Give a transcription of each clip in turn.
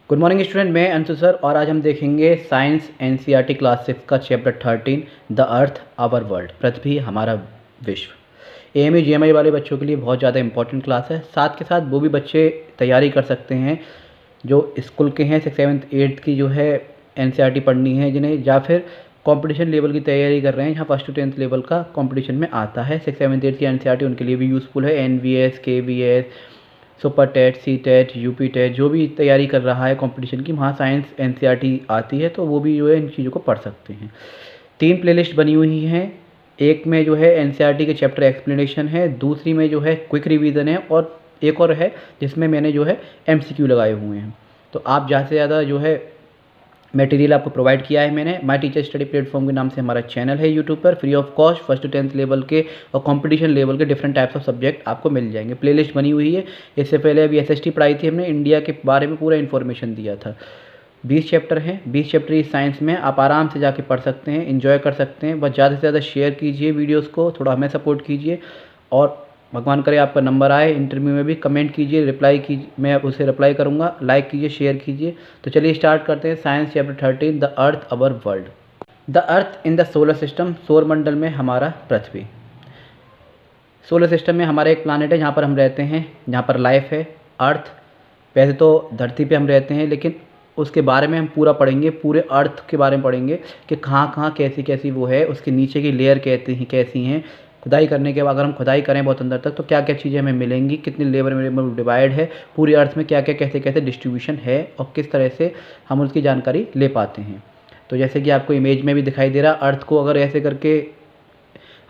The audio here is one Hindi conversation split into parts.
गुड मॉर्निंग स्टूडेंट, मैं अंशु सर और आज हम देखेंगे साइंस एनसीईआरटी क्लास 6 का chapter 13 the earth our world, पृथ्वी हमारा विश्व। एएमयू जीएमआई वाले बच्चों के लिए बहुत ज़्यादा इंपॉर्टेंट क्लास है। साथ के साथ वो भी बच्चे तैयारी कर सकते हैं जो स्कूल के हैं, 6th 7th 8th की जो है एनसीईआरटी पढ़नी है जिन्हें, या फिर कंपटीशन लेवल की तैयारी कर रहे हैं जहाँ 1st to 10th लेवल का कंपटीशन में आता है। 6th 7th 8th की एनसीईआरटी उनके लिए भी यूज़फुल है। NVS, KVS, super TET, C TET, UP TET, जो भी तैयारी कर रहा है कंपटीशन की, वहाँ साइंस एनसीईआरटी आती है, तो वो भी जो है इन चीज़ों को पढ़ सकते हैं। 3 प्लेलिस्ट बनी हुई हैं। एक में जो है एनसीईआरटी के चैप्टर एक्सप्लेनेशन है, दूसरी में जो है क्विक रिवीजन है, और एक और है जिसमें मैंने जो है एमसीक्यू लगाए हुए हैं। तो आप ज़्यादा से ज़्यादा जो है मटेरियल आपको प्रोवाइड किया है मैंने। माय टीचर स्टडी प्लेटफॉर्म के नाम से हमारा चैनल है यूट्यूब पर, free of cost 1st to 10th level के और कंपटीशन लेवल के डिफरेंट टाइप्स ऑफ सब्जेक्ट आपको मिल जाएंगे। प्लेलिस्ट बनी हुई है। इससे पहले अभी एसएसटी पढ़ाई थी हमने, इंडिया के बारे में पूरा इन्फॉर्मेशन दिया था। 20 चैप्टर हैं, 20 चैप्टर इस साइंस में आप आराम से जाके पढ़ सकते हैं, इन्जॉय कर सकते हैं। बस ज़्यादा से ज़्यादा शेयर कीजिए वीडियोज़ को, थोड़ा हमें सपोर्ट कीजिए, और भगवान करे आपका नंबर आए इंटरव्यू में भी। कमेंट कीजिए, रिप्लाई कीजिए, मैं उसे रिप्लाई करूँगा। लाइक कीजिए, शेयर कीजिए। तो चलिए स्टार्ट करते हैं। Science chapter 13 the earth our world. The earth in the solar system, सौर मंडल में हमारा पृथ्वी। सोलर सिस्टम में हमारा एक प्लानट है जहाँ पर हम रहते हैं, जहाँ पर लाइफ है, अर्थ। वैसे तो धरती पे हम रहते हैं, लेकिन उसके बारे में हम पूरा पढ़ेंगे, पूरे अर्थ के बारे में पढ़ेंगे कि कहाँ कहाँ कैसी कैसी वो है, उसके नीचे की लेयर कैसी हैं। खुदाई करने के बाद अगर हम खुदाई करें बहुत अंदर तक तो क्या क्या चीज़ें हमें मिलेंगी, कितनी लेयर में डिवाइड है, पूरे अर्थ में क्या क्या कैसे कैसे डिस्ट्रीब्यूशन है, और किस तरह से हम उसकी जानकारी ले पाते हैं। तो जैसे कि आपको इमेज में भी दिखाई दे रहा, अर्थ को अगर ऐसे करके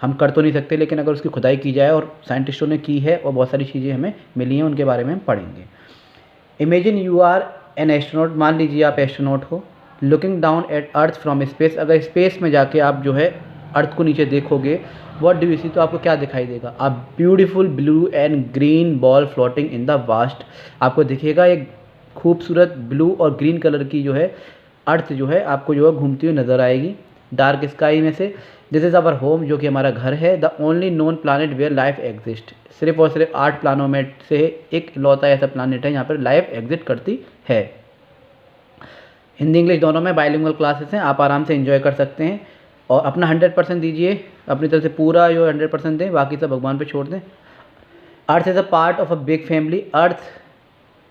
हम कर तो नहीं सकते, लेकिन अगर उसकी खुदाई की जाए, और साइंटिस्टों ने की है और बहुत सारी चीज़ें हमें मिली हैं, उनके बारे में हम पढ़ेंगे। Imagine you are an astronaut, मान लीजिए आप एस्ट्रोनॉट हो, looking down at earth from space. अगर स्पेस में जाके आप जो है अर्थ को नीचे देखोगे, व्हाट डू यू सी, तो आपको क्या दिखाई देगा? A beautiful blue and green ball floating in the vast. आपको दिखेगा एक खूबसूरत ब्लू और ग्रीन कलर की जो है अर्थ जो है आपको जो है घूमती हुई नज़र आएगी डार्क स्काई में से। दिस इज़ आवर होम, जो कि हमारा घर है। The only known planet where life exist, सिर्फ और सिर्फ 8 प्लानों में से एक लौता ऐसा प्लानट है यहाँ पर लाइफ एग्जिस्ट करती है। हिंदी इंग्लिश दोनों में बाइलिंगुअल क्लासेस हैं, आप आराम से एंजॉय कर सकते हैं, और अपना 100% दीजिए, अपनी तरफ से पूरा जो 100% दें, बाकी सब भगवान पे छोड़ दें। Earth is a part of a big family, earth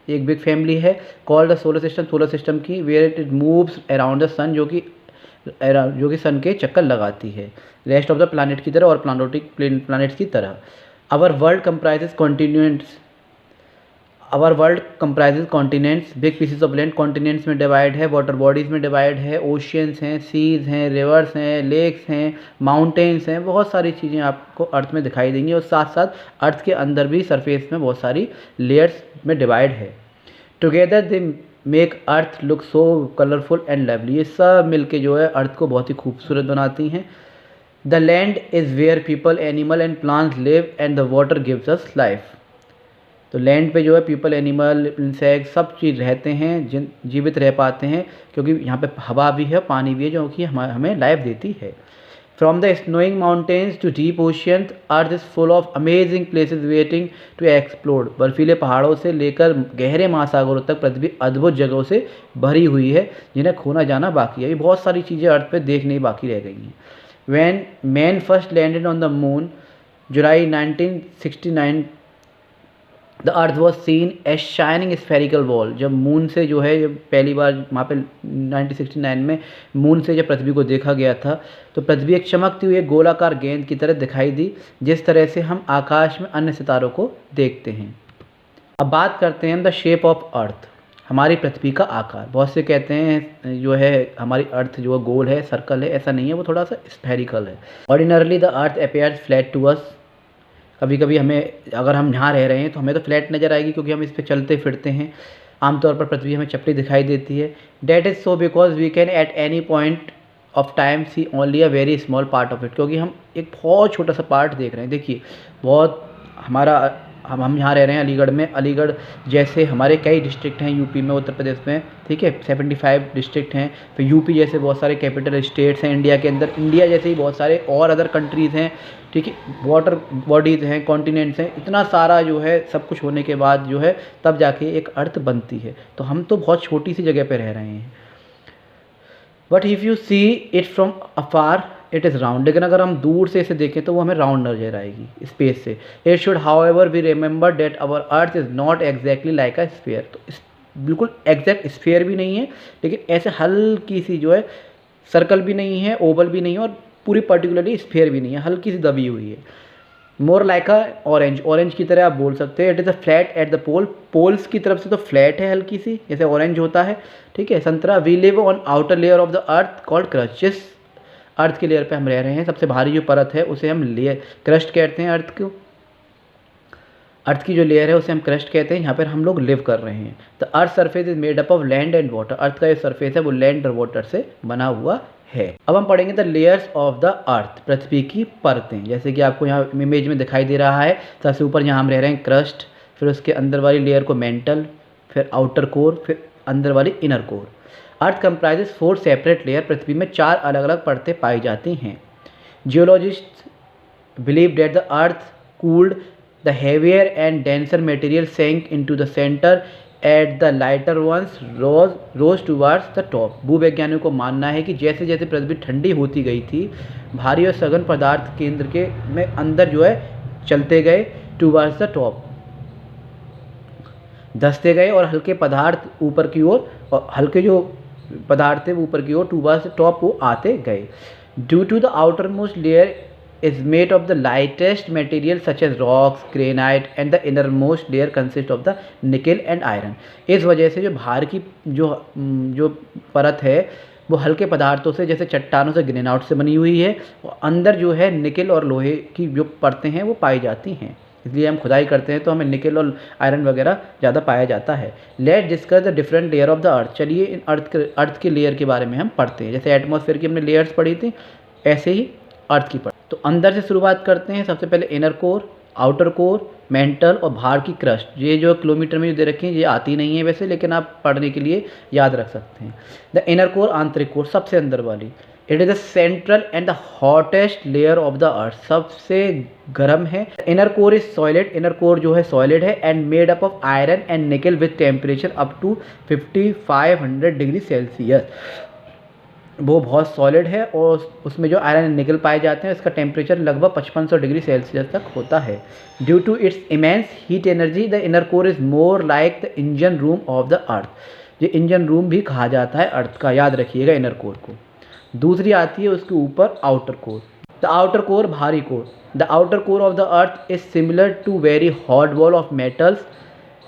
एक बिग फैमिली है, called the solar system, solar system की, where it moves around the sun, जो कि सन के चक्कर लगाती है, रेस्ट ऑफ द प्लानट की तरह और प्लानट्स की तरह। Our world comprises continents, our world comprises continents, big pieces of land, continents में डिवाइड है, वाटर बॉडीज़ में डिवाइड है, ओशियंस हैं, सीज हैं, रिवर्स हैं, लेक्स हैं, माउंटेन्स हैं, बहुत सारी चीज़ें आपको अर्थ में दिखाई देंगी, और साथ साथ अर्थ के अंदर भी सरफेस में बहुत सारी लेयर्स में डिवाइड है। Together they make earth look so colourful and lovely, ये सब मिलके जो है अर्थ को बहुत ही खूबसूरत बनाती हैं। The land is where people, animal and plants live and the water gives us life. तो लैंड पे जो है पीपल, एनिमल, इंसेक्ट सब चीज़ रहते हैं, जिन जीवित रह पाते हैं, क्योंकि यहाँ पे हवा भी है, पानी भी है, जो कि हमें लाइफ देती है। From the snowing mountains to deep ocean, earth is full of amazing places waiting to explore. बर्फीले पहाड़ों से लेकर गहरे महासागरों तक पृथ्वी अद्भुत जगहों से भरी हुई है, जिन्हें खोना जाना बाकी है। ये बहुत सारी चीज़ें अर्थ पे देखने बाकी रह गई हैं। When man first landed on the moon, July 1969, the earth was seen as shining spherical ball. जब मून से जो है पहली बार वहाँ पे 1969 में मून से जब पृथ्वी को देखा गया था, तो पृथ्वी एक चमकती हुई गोलाकार गेंद की तरह दिखाई दी, जिस तरह से हम आकाश में अन्य सितारों को देखते हैं। अब बात करते हैं द शेप ऑफ अर्थ, हमारी पृथ्वी का आकार। बहुत से कहते हैं जो है हमारी अर्थ जो है गोल है, सर्कल है, ऐसा नहीं है, वो थोड़ा सा स्फेरिकल है। Ordinarily the earth appears flat to us, कभी कभी हमें, अगर हम यहाँ रह रहे हैं तो हमें तो फ्लैट नज़र आएगी, क्योंकि हम इस पर चलते फिरते हैं। आमतौर पर पृथ्वी हमें चपटी दिखाई देती है। That is so because we can at any point of time see only a very small part of it, क्योंकि हम एक बहुत छोटा सा पार्ट देख रहे हैं। देखिए बहुत हमारा हम यहाँ रह रहे हैं अलीगढ़ में। अलीगढ़ जैसे हमारे कई डिस्ट्रिक्ट हैं यूपी में, उत्तर प्रदेश में, ठीक है, 75 डिस्ट्रिक्ट हैं। फिर यूपी जैसे बहुत सारे कैपिटल स्टेट्स हैं इंडिया के अंदर, इंडिया जैसे ही बहुत सारे और अदर कंट्रीज़ हैं, ठीक है, वाटर बॉडीज़ हैं, कॉन्टिनेंट्स हैं, इतना सारा जो है सब कुछ होने के बाद जो है तब जाके एक अर्थ बनती है। तो हम तो बहुत छोटी सी जगह पे रह रहे हैं। But if you see it from afar it is round, लेकिन अगर हम दूर से इसे देखें तो वो हमें राउंड नजर आएगी स्पेस से। It should however we remember that our earth is not exactly like a sphere. तो इस बिल्कुल एग्जैक्ट स्फीयर भी नहीं है, लेकिन ऐसे हल्की सी जो है सर्कल भी नहीं है, ओवल भी नहीं है, और पूरी पर्टिकुलरली स्फीयर भी नहीं है, हल्की सी दबी हुई है। More like a orange, orange की तरह आप बोल सकते हैं। It is a flat at the pole, poles की तरफ से तो फ्लैट है हल्की सी, जैसे ऑरेंज होता है, ठीक है, संतरा। We live on outer layer of the earth called crust, जिस अर्थ के लेयर पे हम रह रहे हैं, सबसे भारी जो परत है उसे हम लेयर क्रस्ट कहते हैं। अर्थ को, अर्थ की जो लेयर है उसे हम क्रस्ट कहते हैं। यहाँ पर हम लोग लिव कर रहे हैं। The earth surface is made up of land and water, earth का जो सरफेस है वो लैंड और वाटर से बना हुआ है। अब हम पढ़ेंगे the layers of the earth, पृथ्वी की परतें। जैसे कि आपको यहाँ इमेज में दिखाई दे रहा है, सबसे ऊपर यहाँ हम रह रहे हैं क्रस्ट, फिर उसके अंदर वाली लेयर को मेंटल, फिर आउटर कोर, फिर अंदर वाली inner core. Earth comprises 4 separate layer, पृथ्वी में 4 अलग अलग परतें पाई जाती हैं। Geologists believe that the earth cooled, the heavier and denser material sank into the centre at the lighter ones rose towards the top. भूवैज्ञानिकों को मानना है कि जैसे जैसे पृथ्वी ठंडी होती गई थी, भारी और सघन पदार्थ केंद्र के में अंदर जो है चलते गए, टूवर्ड्स द टॉप, धंसते गए, और हल्के पदार्थ ऊपर की ओर, और हल्के जो पदार्थ थे वो ऊपर की ओर टूवर्ड्स द टॉप वो आते गए। Due to the outermost layer is made of the lightest material such as rocks, granite and the innermost layer consists of the nickel and iron। इस वजह से जो बाहर की जो परत है वो हल्के पदार्थों से, जैसे चट्टानों से, ग्रेनाइट से बनी हुई है, और अंदर जो है निकल और लोहे की जो परतें हैं वो पाई जाती हैं। इसलिए हम खुदाई करते हैं तो हमें निकल और आयरन वगैरह ज़्यादा पाया जाता है। Let discuss the different layer of the अर्थ। चलिए इन अर्थ के लेयर के बारे में हम पढ़ते हैं। जैसे एटमॉस्फेयर की हमने लेयर्स पढ़ी थी, ऐसे ही अर्थ की पढ़ी। तो अंदर से शुरुआत करते हैं। सबसे पहले inner core, outer core, mental और बाहर की क्रस्ट। ये जो किलोमीटर में जो दे रखी है ये आती नहीं है वैसे, लेकिन आप पढ़ने के लिए याद रख सकते हैं। द इनर कोर, आंतरिक कोर, सबसे अंदर वाली। It is the central and the hottest layer of the earth, सबसे गर्म है। Inner core is solid, inner core जो है सॉलिड है, and made up of iron and nickel with temperature up to 5500 degree Celsius. वो बहुत सॉलिड है और उसमें जो आयरन एंड निकल पाए जाते हैं इसका टेम्परेचर लगभग 5500 डिग्री सेल्सियस तक होता है। Due to its immense heat energy the inner core is more like the engine room of the earth. ये इंजन रूम भी कहा जाता है अर्थ का, याद रखिएगा इनर कोर को। दूसरी आती है उसके ऊपर outer core. The outer core, भारी core. The outer core of the earth is similar to very hot ball of metals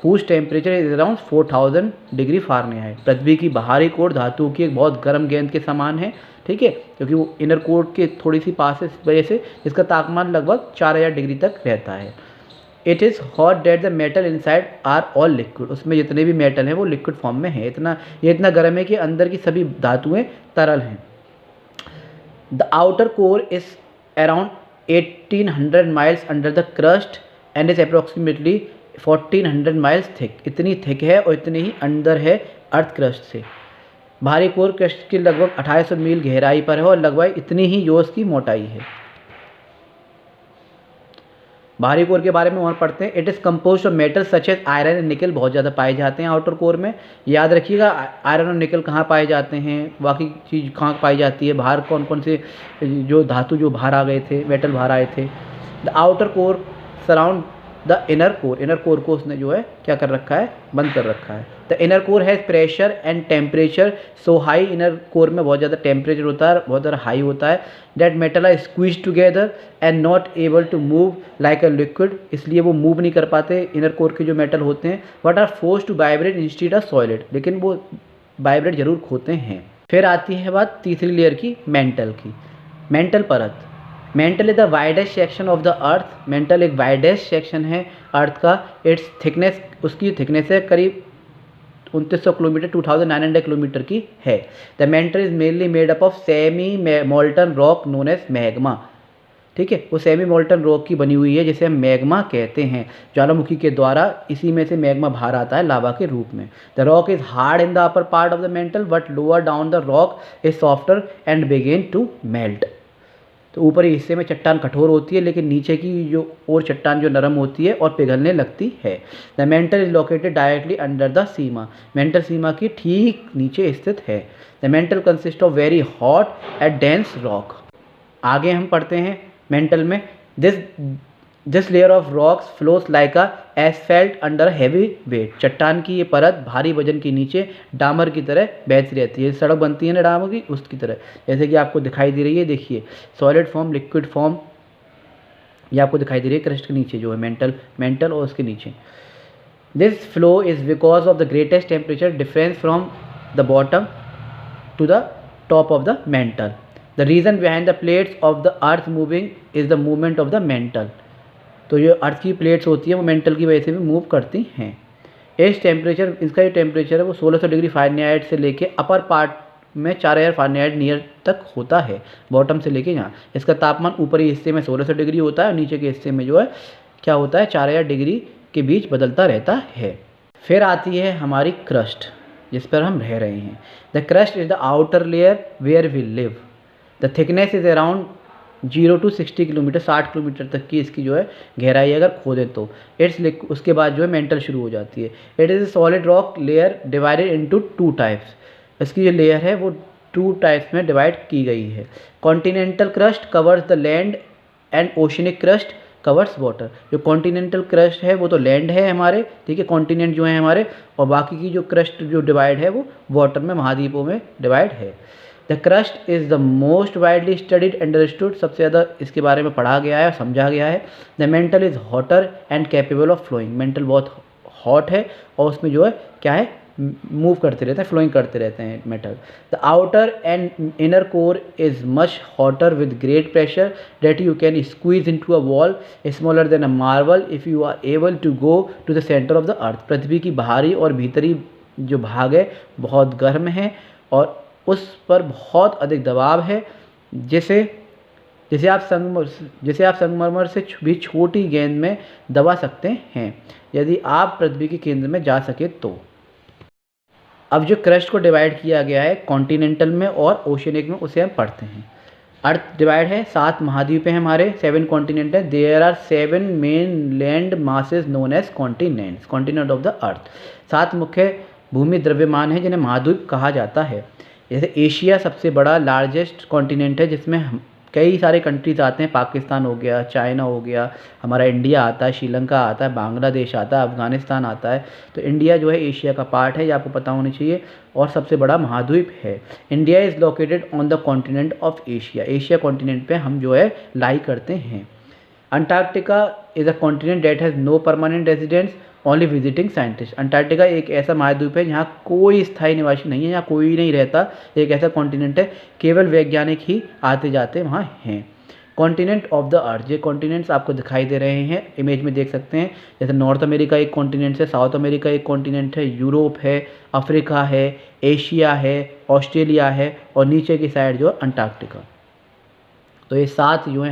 whose temperature is around 4000 degree Fahrenheit. पृथ्वी की बाहरी कोर धातु की एक बहुत गर्म गेंद के समान है, ठीक है, क्योंकि वो इनर कोर के थोड़ी सी पास है, इस वजह से इसका तापमान लगभग 4000 डिग्री तक रहता है। It is hot that the metal inside are all liquid. उसमें जितने भी मेटल हैं वो लिक्विड फॉर्म में है। ये इतना गर्म है कि अंदर की सभी धातुएँ तरल हैं। The outer core is around 1800 miles under the crust and is approximately 1400 miles thick. इतनी थिक है और इतनी ही अंदर है अर्थ क्रस्ट से। भारी कोर क्रस्ट की लगभग 2800 मील गहराई पर है और लगभग इतनी ही जो उसकी मोटाई है। भारी कोर के बारे में और पढ़ते हैं। It is compose of metal such as iron and nickel, बहुत ज़्यादा पाए जाते हैं आउटर कोर में। याद रखिएगा आयरन और निकल कहाँ पाए जाते हैं, बाकी चीज़ कहाँ पाई जाती है, बाहर कौन कौन से जो धातु जो बाहर आ गए थे, मेटल बाहर आए थे। The outer core surround the inner core, inner core को उसने जो है क्या कर रखा है, बंद कर रखा है। The inner core has pressure and temperature so high, inner core में बहुत ज़्यादा टेम्परेचर होता है, बहुत ज़्यादा हाई होता है। That metal are squeeze together and not able to move like a liquid, इसलिए वो मूव नहीं कर पाते इनर कोर के जो मेटल होते हैं। But are force to vibrate instead of solid, लेकिन वो वाइब्रेट जरूर होते हैं। फिर आती है बात तीसरी लेयर की, मेंटल की। मेंटल परत, mental is the widest section of the earth. Mental एक वाइडेस्ट सेक्शन है अर्थ का। इट्स थिकनेस, उसकी थिकनेस है करीब 2900 किलोमीटर, 2900 किलोमीटर की है। The mantle is mainly made up of semi molten rock known as magma. ठीक है, वो सेमी मोल्टन रॉक की बनी हुई है जिसे हम मैग्मा कहते हैं। ज्वालामुखी के द्वारा इसी में से मैग्मा बाहर आता है लावा के रूप में। The rock is hard in the upper part of the mantle but lower down the rock is softer and begin to melt. तो ऊपरी हिस्से में चट्टान कठोर होती है लेकिन नीचे की जो और चट्टान जो नरम होती है और पिघलने लगती है। The mantle is located directly under the सीमा। मेंटल सीमा की ठीक नीचे स्थित है। The mantle consist of very hot and dense rock. आगे हम पढ़ते हैं मेंटल में, this layer of rocks flows like a asphalt under heavy weight. चट्टान की ये परत भारी वजन के नीचे डामर की तरह बहती रहती है। सड़क बनती है ना डामर की, उसकी तरह, जैसे कि आपको दिखाई दे रही है। देखिए सॉलिड फॉर्म, लिक्विड फॉर्म, ये आपको दिखाई दे रही है क्रस्ट के नीचे जो है मेंटल और उसके नीचे। This flow is because of the greatest temperature difference from the bottom to the top of the mantle. The reason behind the plates of the earth moving is the movement of the mantle. तो जो अर्थ की प्लेट्स होती है वो मेंटल की वजह से भी मूव करती हैं। इस टेम्परेचर, इसका जो टेम्परेचर है वो 1600 डिग्री फ़ारेनहाइट से लेके अपर पार्ट में 4000 फ़ारेनहाइट नियर तक होता है, बॉटम से लेके यहाँ। इसका तापमान ऊपरी हिस्से में 1600 डिग्री होता है और नीचे के हिस्से में जो है क्या होता है 4000 डिग्री के बीच बदलता रहता है। फिर आती है हमारी क्रस्ट जिस पर हम रह रहे हैं। The crust is the outer layer where we live. The thickness is around 0 to 60 kilometre, 60 kilometre तक की इसकी जो है गहराई अगर खोदें तो। उसके बाद जो है मेंटल शुरू हो जाती है। It is a solid rock layer divided into 2 types. इसकी जो लेयर है वो 2 टाइप्स में डिवाइड की गई है। Continental crust covers the land and oceanic crust covers water. जो कॉन्टिनेंटल क्रस्ट है वो तो लैंड है हमारे, ठीक है, कॉन्टिनेंट जो है हमारे, और बाकी की जो क्रस्ट जो डिवाइड है वो वाटर में, महाद्वीपों में डिवाइड है। The crust is the most widely studied understood. सबसे ज़्यादा इसके बारे में पढ़ा गया है और समझा गया है। The mantle is hotter and capable of flowing. Mantle बहुत हॉट है और उसमें जो है क्या है मूव करते रहते हैं, फ्लोइंग करते रहते हैं metal. The outer and inner core is much hotter with great pressure that you can squeeze into a ball smaller than a marble if you are able to go to the centre of the earth. पृथ्वी की बाहरी और भीतरी जो भाग है बहुत गर्म है और उस पर बहुत अधिक दबाव है, जिसे आप संगमरमर से भी छोटी गेंद में दबा सकते हैं यदि आप पृथ्वी के केंद्र में जा सके तो। अब जो क्रस्ट को डिवाइड किया गया है कॉन्टिनेंटल में और ओशियनिक में, उसे हम पढ़ते हैं। अर्थ डिवाइड है, 7 महाद्वीप हैं हमारे, 7 कॉन्टिनेंट है। There are 7 main land masses known as continents, continent of the earth. 7 मुख्य भूमि द्रव्यमान हैं जिन्हें महाद्वीप कहा जाता है। जैसे एशिया सबसे बड़ा लार्जेस्ट कॉन्टिनेंट है जिसमें कई सारे कंट्रीज आते हैं। पाकिस्तान हो गया, चाइना हो गया, हमारा इंडिया आता है, श्रीलंका आता है, बांग्लादेश आता है, अफगानिस्तान आता है। तो इंडिया जो है एशिया का पार्ट है, ये आपको पता होनी चाहिए, और सबसे बड़ा महाद्वीप है। India is located on the continent of Asia. Asia continent पे हम जो है लाई करते हैं। Antarctica is a continent that has no permanent residents only visiting scientist. Antarctica एक ऐसा महाद्वीप है जहाँ कोई स्थायी निवासी नहीं है, यहाँ कोई नहीं रहता, एक ऐसा कॉन्टिनेंट है, केवल वैज्ञानिक ही आते जाते वहाँ हैं। कॉन्टिनेंट ऑफ द अर्थ, ये कॉन्टिनेंट्स आपको दिखाई दे रहे हैं, इमेज में देख सकते हैं। जैसे नॉर्थ अमेरिका एक कॉन्टिनेंट है, साउथ अमेरिका एक कॉन्टिनेंट है, यूरोप है, अफ्रीका है, एशिया है, ऑस्ट्रेलिया है, और नीचे की साइड जो है अंटार्कटिका। तो ये 7 जो है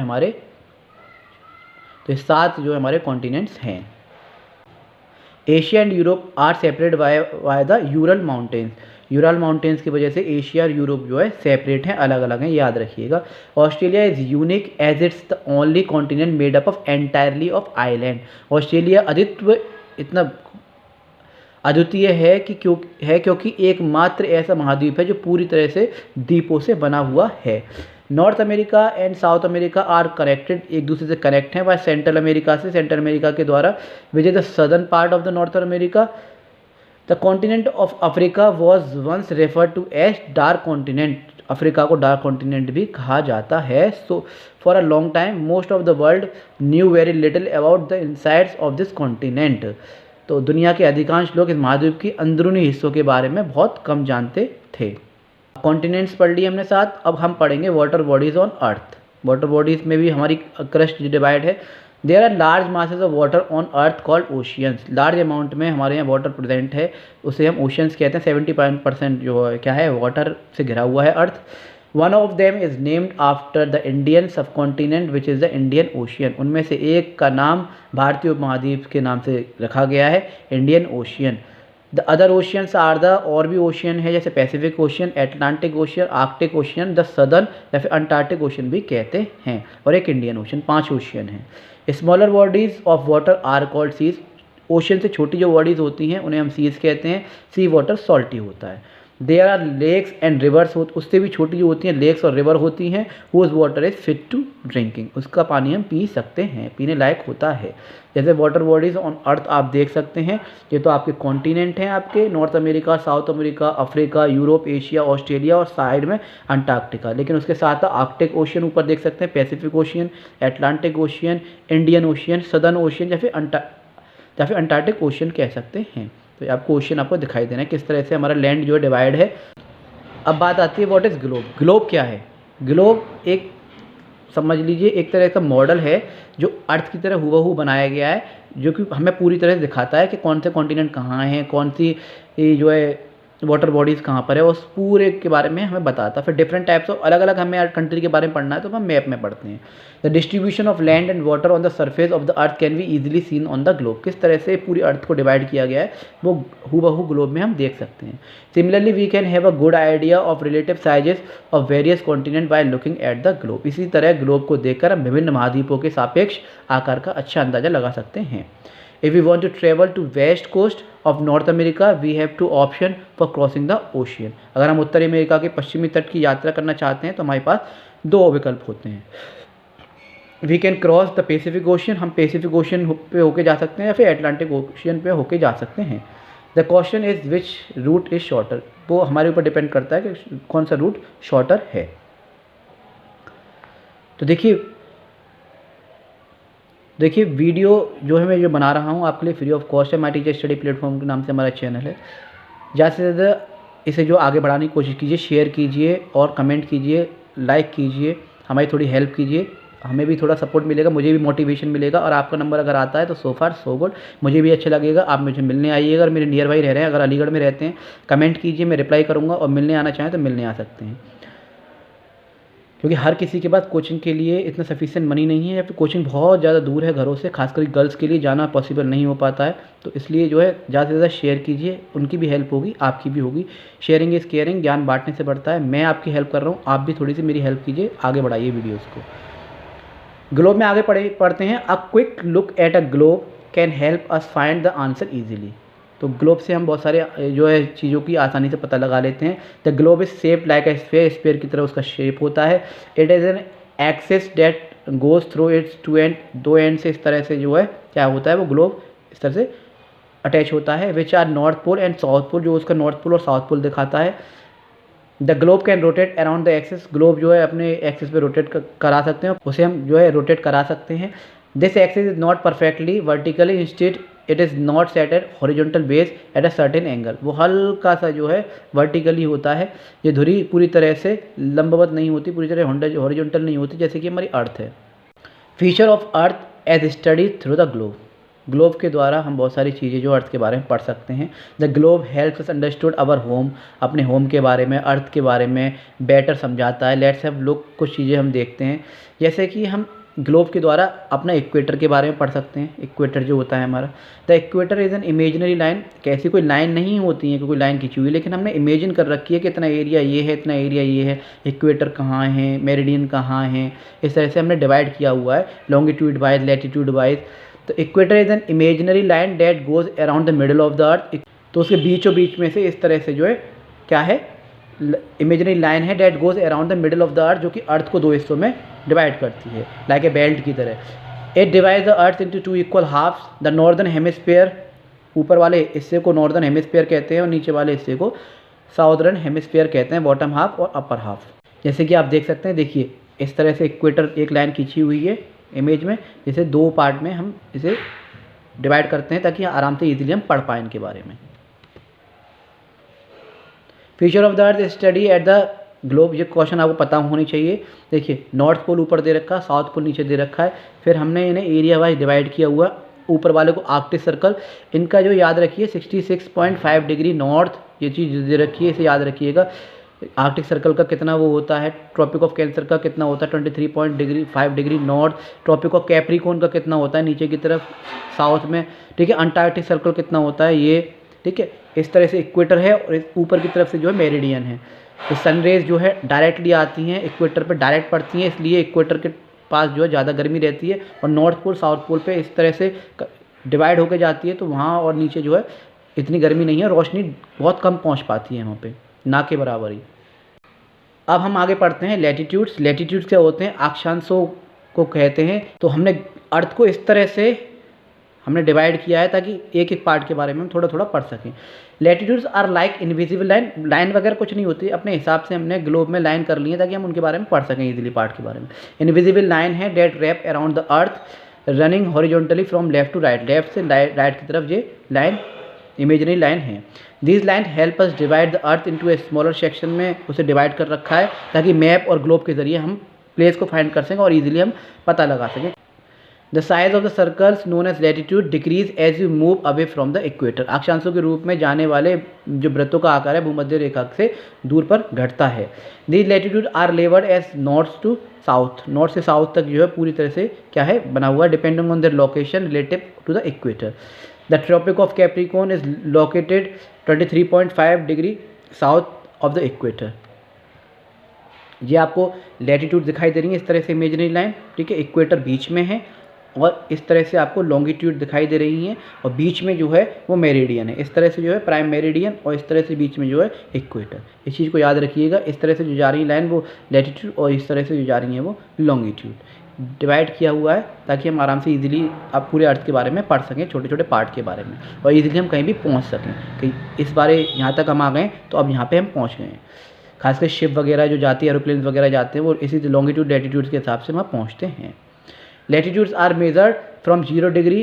हमारे कॉन्टिनेंट्स हैं। Asia and Europe are separate by the Ural mountains. Ural mountains की वजह से एशिया और यूरोप जो है सेपरेट हैं, अलग अलग हैं, याद रखिएगा। Australia is unique as it's the only continent made up of entirely of island. Australia इतना अद्वितीय है क्योंकि एकमात्र ऐसा महाद्वीप है जो पूरी तरह से द्वीपों से बना हुआ है। North America and South America are connected, एक दूसरे से कनेक्ट हैं वह सेंट्रल अमेरिका के द्वारा, which is the southern part of the North America. The continent of Africa was once refer to as dark continent. Africa को डार्क कॉन्टिनेंट भी कहा जाता है। So for a long time most of the world knew very little about the insides of this continent. तो दुनिया के अधिकांश लोग इस महाद्वीप की अंदरूनी हिस्सों के बारे में बहुत कम जानते थे। कॉन्टिनेंट्स पढ़ लिए हमने 7, अब हम पढ़ेंगे water bodies on earth. Water bodies में भी हमारी क्रस्ट डिवाइड है। There are large masses of water on earth called oceans. Large amount में हमारे यहाँ वाटर प्रेजेंट है, उसे हम ओशियंस कहते हैं। 75% जो क्या है वाटर से घिरा हुआ है earth. One of them is named after the Indian subcontinent which is the Indian Ocean. उनमें से एक का नाम भारतीय उपमहाद्वीप के नाम से रखा गया है, Indian Ocean. The other oceans are the, और भी ओशियन है जैसे Pacific Ocean, Atlantic Ocean, Arctic Ocean, the Southern या फिर अंटार्कटिक ओशियन भी कहते हैं, और एक इंडियन ओशियन। 5 ओशियन हैं। Smaller bodies of water are called seas. Ocean से छोटी जो बॉडीज़ होती हैं उन्हें हम सीज कहते हैं। सी वाटर सॉल्टी होता है। There are lakes and rivers, उससे भी छोटी जो होती हैं लेक्स और रिवर होती हैं, whose water is fit to drinking, उसका पानी हम पी सकते हैं, पीने लायक होता है। जैसे वाटर बॉडीज़ ऑन अर्थ आप देख सकते हैं, ये तो आपके कॉन्टिनेंट हैं, आपके north America, south America, Africa, Europe, Asia, Australia और साइड में अंटार्कटिका। लेकिन उसके साथ आर्कटिक ओशियन ऊपर देख सकते हैं, Pacific Ocean, Atlantic ocean, Indian ocean, southern ocean या फिर अंटार्कटिक ओशियन कह सकते हैं। तो आपको ओशियन आपको दिखाई देना है किस तरह से हमारा लैंड जो है डिवाइड है। अब बात आती है व्हाट इज़ ग्लोब। ग्लोब क्या है? ग्लोब एक, समझ लीजिए, एक तरह का मॉडल है जो अर्थ की तरह हूबहू बनाया गया है, जो कि हमें पूरी तरह से दिखाता है कि कौन से कॉन्टिनेंट कहाँ हैं, कौन सी जो है वाटर बॉडीज़ कहाँ पर है, उस पूरे के बारे में हमें बताता है। फिर डिफरेंट टाइप्स ऑफ, अलग अलग हमें कंट्री के बारे में पढ़ना है तो हम मैप में पढ़ते हैं। The distribution of land and water on the surface of the earth can be easily seen on the globe. किस तरह से पूरी अर्थ को डिवाइड किया गया है वो हूबहू ग्लोब में हम देख सकते हैं। Similarly we can have a good idea of relative sizes of various continent by looking at the globe. इसी तरह ग्लोब को देखकर हम विभिन्न महाद्वीपों के सापेक्ष आकार का अच्छा अंदाजा लगा सकते हैं। If we want to travel to west coast of North America, we have two option for crossing the ocean. अगर हम उत्तरी अमेरिका के पश्चिमी तट की यात्रा करना चाहते हैं तो हमारे पास 2 विकल्प होते हैं। We can cross the Pacific Ocean, हम पैसिफिक ओशियन पे होके जा सकते हैं या फिर अटलांटिक ओशियन पे होके जा सकते हैं। The question is which route is shorter, वो हमारे ऊपर डिपेंड करता है कि कौन सा रूट शॉर्टर है। तो देखिए वीडियो जो है मैं जो बना रहा हूँ आपके लिए फ्री ऑफ कॉस्ट है। माय टीचर स्टडी प्लेटफॉर्म के नाम से हमारा चैनल है। ज़्यादा से ज़्यादा इसे जो आगे बढ़ाने की कोशिश कीजिए, शेयर कीजिए और कमेंट कीजिए, लाइक कीजिए, हमारी थोड़ी हेल्प कीजिए, हमें भी थोड़ा सपोर्ट मिलेगा, मुझे भी मोटिवेशन मिलेगा। और आपका नंबर अगर आता है तो सो फार सो गुड, मुझे भी अच्छा लगेगा। आप मुझे मिलने आइएगा, अगर मेरे नियर बाई रह रहे हैं, अगर अलीगढ़ में रहते हैं कमेंट कीजिए, मैं रिप्लाई करूँगा। और मिलने आना चाहें तो मिलने आ सकते हैं, क्योंकि हर किसी के पास कोचिंग के लिए इतना सफिशिएंट मनी नहीं है या फिर कोचिंग बहुत ज़्यादा दूर है घरों से, खासकर गर्ल्स के लिए जाना पॉसिबल नहीं हो पाता है। तो इसलिए जो है ज़्यादा से ज़्यादा शेयर कीजिए, उनकी भी हेल्प होगी, आपकी भी होगी। शेयरिंग इज़ केयरिंग, ज्ञान बांटने से बढ़ता है। मैं आपकी हेल्प कर रहा हूँ, आप भी थोड़ी सी मेरी हेल्प कीजिए, आगे बढ़ाइए वीडियोज़ को। ग्लोब में आगे पढ़ते हैं। A quick look at a globe can help us find the answer easily. तो ग्लोब से हम बहुत सारे जो है चीज़ों की आसानी से पता लगा लेते हैं। The globe is shaped like a sphere, sphere की तरह उसका शेप होता है। It is an axis that goes through its two end, 2 end से इस तरह से जो है क्या होता है वो ग्लोब इस तरह से अटैच होता है। Which are North Pole and South Pole, जो उसका नॉर्थ पोल और साउथ पोल दिखाता है। The globe can rotate around the axis, globe जो है अपने एक्सिस पे रोटेट करा सकते हैं, उसे हम जो है रोटेट करा सकते हैं। This axis is not perfectly vertically, instead it is not set at horizontal base at a certain angle, वो हल्का सा जो है वर्टिकली होता है। ये धुरी पूरी तरह से लंबवत नहीं होती, पूरी तरह हॉरिजॉन्टल नहीं होती, जैसे कि हमारी अर्थ है। Feature of earth as study through the globe, globe के द्वारा हम बहुत सारी चीज़ें जो अर्थ के बारे में पढ़ सकते हैं। The globe helps us understood our home, अपने होम के बारे में, अर्थ के बारे में बेटर समझाता है। लेट्स हैव लुक, कुछ चीज़ें हम देखते हैं, जैसे कि हम ग्लोब के द्वारा अपना इक्वेटर के बारे में पढ़ सकते हैं। इक्वेटर जो होता है हमारा, the equator is an imaginary line, कैसी कोई लाइन नहीं होती है कि कोई लाइन खींची हुई, लेकिन हमने इमेजिन कर रखी है कि इतना एरिया ये है, इतना एरिया ये है, इक्वेटर कहाँ है, मेरिडियन कहाँ है, इस तरह से हमने डिवाइड किया हुआ है लॉन्गिट्यूड वाइज, लैटिट्यूड वाइज। तो equator is an imaginary line date goes around the middle of the अर्थ, तो उसके बीचों बीच में से इस तरह से जो है क्या है, इमेजिनरी लाइन है that goes around the middle of the earth, जो कि अर्थ को 2 हिस्सों में डिवाइड करती है लाइक ए बेल्ट की तरह। It divide the earth into 2 equal halves, the northern hemisphere, ऊपर वाले हिस्से को नॉर्दर्न हेमिस्फीयर कहते हैं और नीचे वाले हिस्से को साउदर्न हेमिस्फीयर कहते हैं, बॉटम हाफ और अपर हाफ। जैसे कि आप देख सकते हैं, देखिए इस तरह से इक्वेटर एक लाइन खींची हुई है इमेज में, जैसे 2 पार्ट में हम इसे डिवाइड करते हैं ताकि आराम से ईजिली हम पढ़ पाएँ इनके बारे में। Feature of the earth study eight the globe, ये क्वेश्चन आपको पता होनी चाहिए। देखिए नॉर्थ पोल ऊपर दे रखा है, साउथ पोल नीचे दे रखा है, फिर हमने इन्हें एरिया वाइज डिवाइड किया हुआ। ऊपर वाले को आर्कटिक सर्कल, इनका जो याद रखिए 66.5 डिग्री नॉर्थ, ये चीज़ दे रखी है, इसे याद रखिएगा। आर्कटिक सर्कल का कितना वो होता है, ट्रॉपिक ऑफ कैंसर का कितना होता है 23.5 degree north, Tropic of Capricorn का कितना होता है नीचे की तरफ साउथ में, ठीक है। अंटार्कटिक सर्कल कितना होता है ये, ठीक है। इस तरह से इक्वेटर है और ऊपर की तरफ से जो है मेरिडियन है। तो सनरेज जो है डायरेक्टली आती हैं इक्वेटर पे, डायरेक्ट पड़ती हैं, इसलिए इक्वेटर के पास जो है ज़्यादा गर्मी रहती है, और नॉर्थ पोल साउथ पोल पे इस तरह से डिवाइड होकर जाती है, तो वहाँ और नीचे जो है इतनी गर्मी नहीं है, रोशनी बहुत कम पहुँच पाती है वहाँ पे, ना के बराबर ही। अब हम आगे पढ़ते हैं लैटिट्यूड्स। लैटिट्यूड्स क्या होते हैं, अक्षांशों को कहते हैं। तो हमने अर्थ को इस तरह से हमने डिवाइड किया है ताकि एक एक पार्ट के बारे में हम थोड़ा थोड़ा पढ़ सकें। Latitudes are like invisible line, line वगैरह कुछ नहीं होती, अपने हिसाब से हमने ग्लोब में लाइन कर ली है ताकि हम उनके बारे में पढ़ सकें इजीली पार्ट के बारे में। इनविजिबल लाइन है that wrap around the earth running horizontally from left to right, left से राइट की तरफ ये लाइन इमेजनरी लाइन है। This line help us divide the earth into a smaller section में उसे डिवाइड कर रखा है ताकि मैप और ग्लोब के जरिए हम प्लेस को फाइंड कर सकें और इजीली हम पता लगा सकें। The size of the circles known as latitude decrease as you move away from the equator, अक्षांशों के रूप में जाने वाले जो वृत्तों का आकार है भूमध्य रेखा से दूर पर घटता है। These latitude are labelled as north to south, north से साउथ तक जो है पूरी तरह से क्या है बना हुआ है, depending on their location relative to the equator. The Tropic of Capricorn is located 23.5 degree south of the equator. ये आपको लैटिट्यूड दिखाई दे रही है इस तरह से इमेजिनरी लाइन, ठीक है। इक्वेटर बीच में है और इस तरह से आपको लॉन्गिट्यूड दिखाई दे रही हैं और बीच में जो है वो मेरिडियन है, इस तरह से जो है प्राइम मेरिडियन और इस तरह से बीच में जो है इक्वेटर। इस चीज़ को याद रखिएगा, इस तरह से जो जा रही लाइन वो लैटिट्यूड और इस तरह से जो जा रही है वो लॉन्गिट्यूड। डिवाइड किया हुआ है ताकि हम आराम से इजीली आप पूरे अर्थ के बारे में पढ़ सकें, छोटे छोटे पार्ट के बारे में, और इजीली हम कहीं भी पहुंच सकें कि इस बारे यहाँ तक हम आ गए तो अब यहाँ पे हम पहुँच गए हैं। खासकर शिप वगैरह जो जाती है, एरोप्लेन वगैरह जाते हैं, वो इसी लॉन्गिट्यूड लैटिट्यूड के हिसाब से वहाँ पहुँचते हैं। Latitudes are measured from 0 degree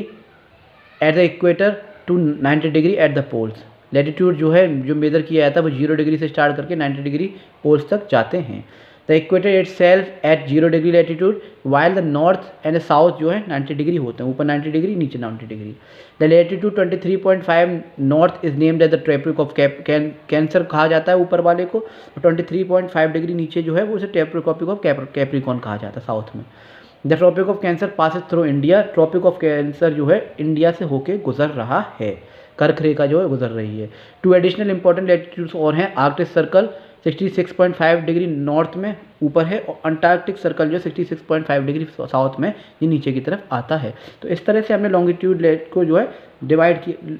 at the equator to 90 degree at the poles. Latitude जो है जो मेजर किया जाता है वो 0 डिग्री से स्टार्ट करके 90 डिग्री पोल्स तक जाते हैं। The equator itself eight 0 degree latitude while the north and the south जो है 90 डिग्री होते हैं, ऊपर 90 डिग्री नीचे 90 degree. The latitude 23.5 north is named as the Tropic of Cancer कहा जाता है ऊपर वाले को, 23.5 डिग्री नीचे जो है वो उसे ट्रॉपिक ऑफ कैप्रिकॉर्न कहा जाता है साउथ में। The Tropic of Cancer passes through India, Tropic of Cancer जो है इंडिया से होके गुजर रहा है, कर्क रेखा जो है गुजर रही है। टू एडिशनल इंपॉर्टेंट लैटिट्यूड्स और हैं, आर्कटिक सर्कल 66.5 डिग्री नॉर्थ में ऊपर है और अंटार्कटिक सर्कल जो 66.5 डिग्री साउथ में ये नीचे की तरफ आता है। तो इस तरह से हमने लॉन्गिट्यूड को जो है डिवाइड किया,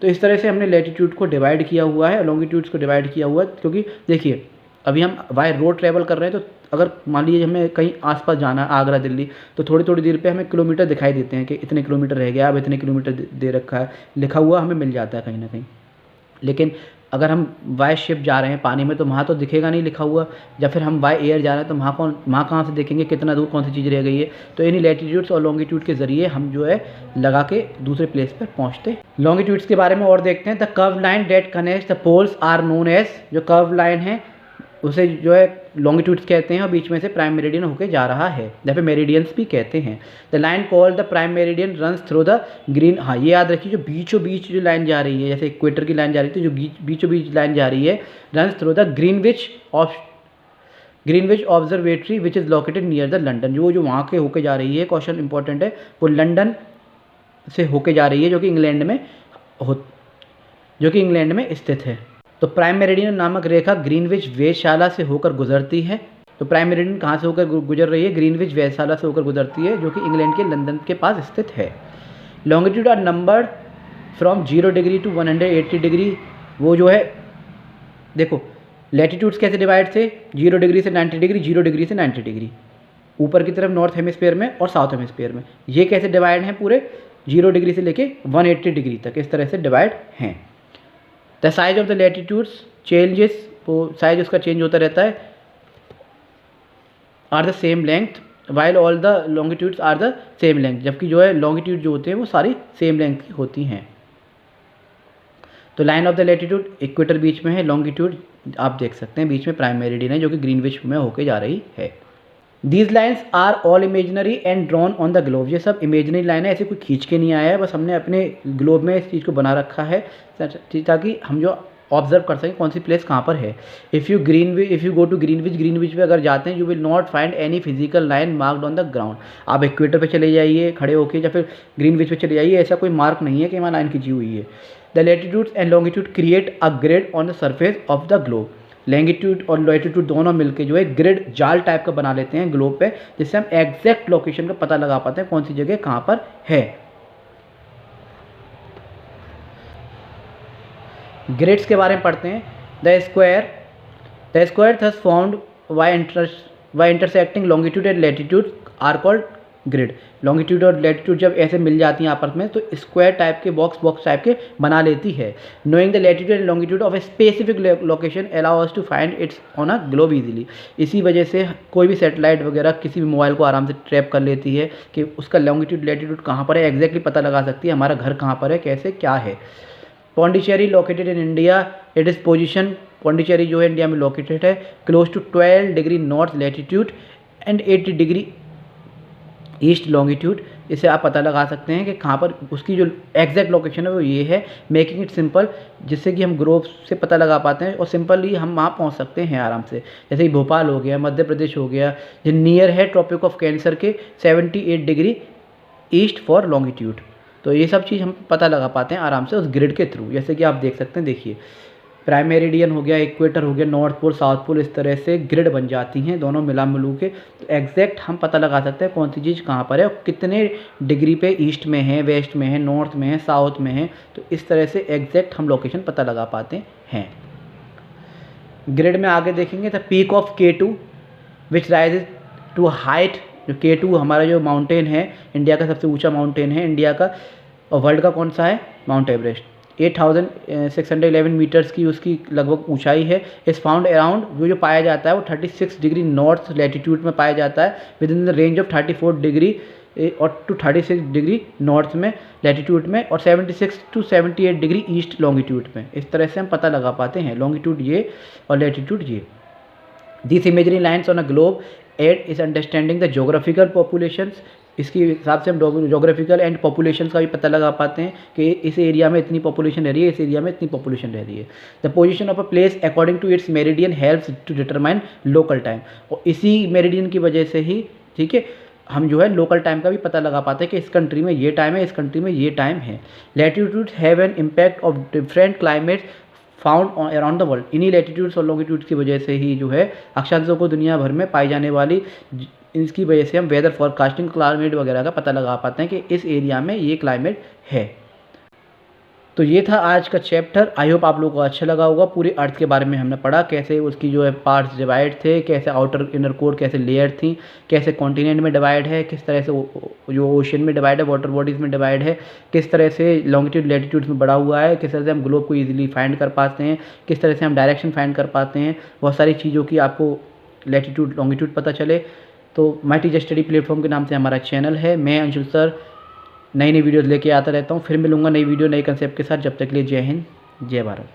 तो इस तरह से हमने लैटिट्यूड को डिवाइड किया हुआ है, लॉन्गिट्यूड्स को डिवाइड किया हुआ है। क्योंकि देखिए अभी हम बाय रोड ट्रैवल कर रहे हैं, तो अगर मान लीजिए हमें कहीं आसपास जाना है, आगरा दिल्ली, तो थोड़ी थोड़ी देर पे हमें किलोमीटर दिखाई देते हैं कि इतने किलोमीटर रह गया, अब इतने किलोमीटर दे रखा है, लिखा हुआ हमें मिल जाता है कहीं ना कहीं। लेकिन अगर हम बाय शिप जा रहे हैं पानी में तो वहाँ तो दिखेगा नहीं लिखा हुआ, या फिर हम बाय एयर जा रहे हैं तो वहाँ कहाँ से देखेंगे कितना दूर कौन सी चीज़ रह गई है। तो इन्हीं लैटिट्यूड्स और लॉन्गिट्यूड के ज़रिए हम जो है लगा के दूसरे प्लेस पर पहुँचते हैं। लॉन्गिट्यूड्स के बारे में और देखते हैं। The curve line that connects the poles are known as, जो कर्व लाइन है उसे जो है लॉन्गिट्यूड्स कहते हैं और बीच में से प्राइम मेरिडियन होके जा रहा है, या फिर मेरिडियंस भी कहते हैं। The line called the prime meridian runs through the green, हाँ ये याद रखिए, जो बीचों बीच जो लाइन जा रही है, जैसे इक्वेटर की लाइन जा रही थी, जो बीचों बीच लाइन जा रही है, runs through the Greenwich observatory which is located near the London. जो वहाँ के होके जा रही है, क्वेश्चन इंपॉर्टेंट है, वो लंदन से होके जा रही है जो कि इंग्लैंड में स्थित है। तो प्राइम मेरिडियन नामक रेखा ग्रीनविच वेधशाला से होकर गुजरती है। तो प्राइम मेरिडियन कहाँ से होकर गुजर रही है, ग्रीनविच वेधशाला से होकर गुजरती है जो कि इंग्लैंड के लंदन के पास स्थित है। Longitude are numbered from 0 degree to 180 degree. वो जो है देखो लैटिट्यूड्स कैसे डिवाइड थे, 0 डिग्री से 90 डिग्री, 0 डिग्री से 90 डिग्री ऊपर की तरफ नॉर्थ हेमिस्फीयर में और साउथ हेमिस्फीयर में। ये कैसे डिवाइड हैं, पूरे 0 डिग्री से लेके 180 डिग्री तक इस तरह से डिवाइड हैं। The size of the latitudes changes, वो साइज उसका चेंज होता रहता है, are the same length while all the longitudes are the same length, जबकि जो है लॉन्गिट्यूड जो होते हैं वो सारी सेम लेंथ की होती हैं। तो line of the latitude equator बीच में है, लॉन्गिट्यूड आप देख सकते हैं बीच में प्राइम मेरिडियन है जो कि ग्रीनविच में होके जा रही है। These lines are all imaginary and drawn on the globe. ये सब इमेजनरी लाइन है, ऐसे कोई खींच के नहीं आया है, बस हमने अपने ग्लोब में इस चीज़ को बना रखा है ताकि हम जो ऑब्जर्व कर सकें कौन सी प्लेस कहाँ पर है। If you go to Greenwich पे अगर जाते हैं, you will not find any physical line marked on the ground. आप इक्वेटर पे चले जाइए खड़े होके या फिर ग्रीनविच पे चले जाइए, ऐसा कोई मार्क नहीं है कि वहाँ लाइन खींची हुई है। The latitude and longitude create a grid on the surface of the globe. Longitude और लैटिट्यूड दोनों मिलके जो है ग्रिड जाल टाइप का बना लेते हैं ग्लोब पे, जिससे हम एग्जैक्ट लोकेशन का पता लगा पाते हैं कौन सी जगह कहाँ पर है। ग्रिड्स के बारे में पढ़ते हैं। The square thus formed by intersecting longitude and latitude are called grid. Longitude और लैटिट्यूड जब ऐसे मिल जाती हैं आपस में तो स्क्वायर टाइप के बॉक्स टाइप के बना लेती है। Knowing the latitude and longitude of a specific location allow us to find its on a globe easily. इसी वजह से कोई भी सैटेलाइट वगैरह किसी भी मोबाइल को आराम से ट्रैप कर लेती है कि उसका लॉन्गिट्यूड लैटिट्यूड कहाँ पर है, एग्जैक्टली पता लगा सकती है हमारा घर कहाँ पर है, कैसे क्या है। Pondicherry located in India, it is position, Pondicherry जो है इंडिया में लोकेटेड है close to 12 degree north latitude and 80 degree east longitude. इससे आप पता लगा सकते हैं कि कहाँ पर उसकी जो एग्जैक्ट लोकेशन है वो ये है, मेकिंग इट सिंपल, जिससे कि हम ग्लोब से पता लगा पाते हैं और सिंपली हम वहाँ पहुँच सकते हैं आराम से। जैसे ही भोपाल हो गया, मध्य प्रदेश हो गया, जो नियर है ट्रॉपिक ऑफ कैंसर के 78 डिग्री ईस्ट फॉर लॉन्गिट्यूड। तो ये सब चीज़ हम पता लगा पाते हैं आराम से उस ग्रिड के थ्रू। जैसे कि आप देख सकते हैं, देखिए प्राइम मेरिडियन हो गया, इक्वेटर हो गया, नॉर्थ पोल, साउथ पोल, इस तरह से ग्रिड बन जाती हैं दोनों मिला मिलू के। तो एग्जैक्ट हम पता लगा सकते हैं कौन सी चीज़ कहाँ पर है और कितने डिग्री पे ईस्ट में है, वेस्ट में है, नॉर्थ में है, साउथ में है। तो इस तरह से एग्जैक्ट हम लोकेशन पता लगा पाते हैं। ग्रिड में आगे देखेंगे the peak of K2 which rises to height. जो K2 हमारा जो माउंटेन है, इंडिया का सबसे ऊंचा माउंटेन है इंडिया का, और वर्ल्ड का कौन सा है, माउंट एवरेस्ट। 8611 मीटर्स की उसकी लगभग ऊंचाई है। इस फाउंड अराउंड जो पाया जाता है वो 36 डिग्री नॉर्थ लैटिट्यूड में पाया जाता है, with in the range of 34 degree और टू 36 डिग्री नॉर्थ में लैटिट्यूड में, और 76 टू 78 डिग्री ईस्ट लॉन्गिट्यूड में। इस तरह से हम पता लगा पाते हैं लॉन्गिट्यूड ये और लैटिट्यूड ये। This imagery lines on a globe aid is understanding the geographical populations. इसके हिसाब से हम जोग्राफिकल एंड पॉपुलेशन का भी पता लगा पाते हैं कि इस एरिया में इतनी पॉपुलेशन रह रही है, इस एरिया में इतनी पॉपुलेशन रह रही है। The position of a place according to its meridian helps to determine local time. और इसी मेरिडियन की वजह से ही, ठीक है, हम जो है लोकल टाइम का भी पता लगा पाते हैं कि इस कंट्री में ये टाइम है, इस कंट्री में ये टाइम है। Latitudes have an impact of different climates found around the world. इन्हीं लैटिट्यूड्स और लॉन्गिट्यूड्स की वजह से ही जो है अक्षांशों को दुनिया भर में पाई जाने वाली, इसकी वजह से हम वेदर फॉरकास्टिंग, क्लाइमेट वगैरह का पता लगा पाते हैं कि इस एरिया में ये क्लाइमेट है। तो ये था आज का चैप्टर। आई होप आप लोगों को अच्छा लगा होगा। पूरे अर्थ के बारे में हमने पढ़ा, कैसे उसकी जो है पार्ट्स डिवाइड थे, कैसे आउटर इनर कोर कैसे लेयर थी, कैसे कॉन्टिनेंट में डिवाइड है, किस तरह से जो ओशन में डिवाइड है, वाटर बॉडीज़ में डिवाइड है, किस तरह से लॉन्गिट्यूड लैटिट्यूड्स में बढ़ा हुआ है, किस तरह से हम ग्लोब को ईजिली फाइंड कर पाते हैं, किस तरह से हम डायरेक्शन फाइंड कर पाते हैं। बहुत सारी चीज़ों की आपको लैटिट्यूड लॉन्गिट्यूड पता चले। तो माय टीचर स्टडी प्लेटफॉर्म के नाम से हमारा चैनल है। मैं अंशुल सर नई वीडियोज़ लेके आता रहता हूँ। फिर मिलूंगा नई वीडियो नए कंसेप्ट के साथ। जब तक के लिए जय हिंद, जय भारत।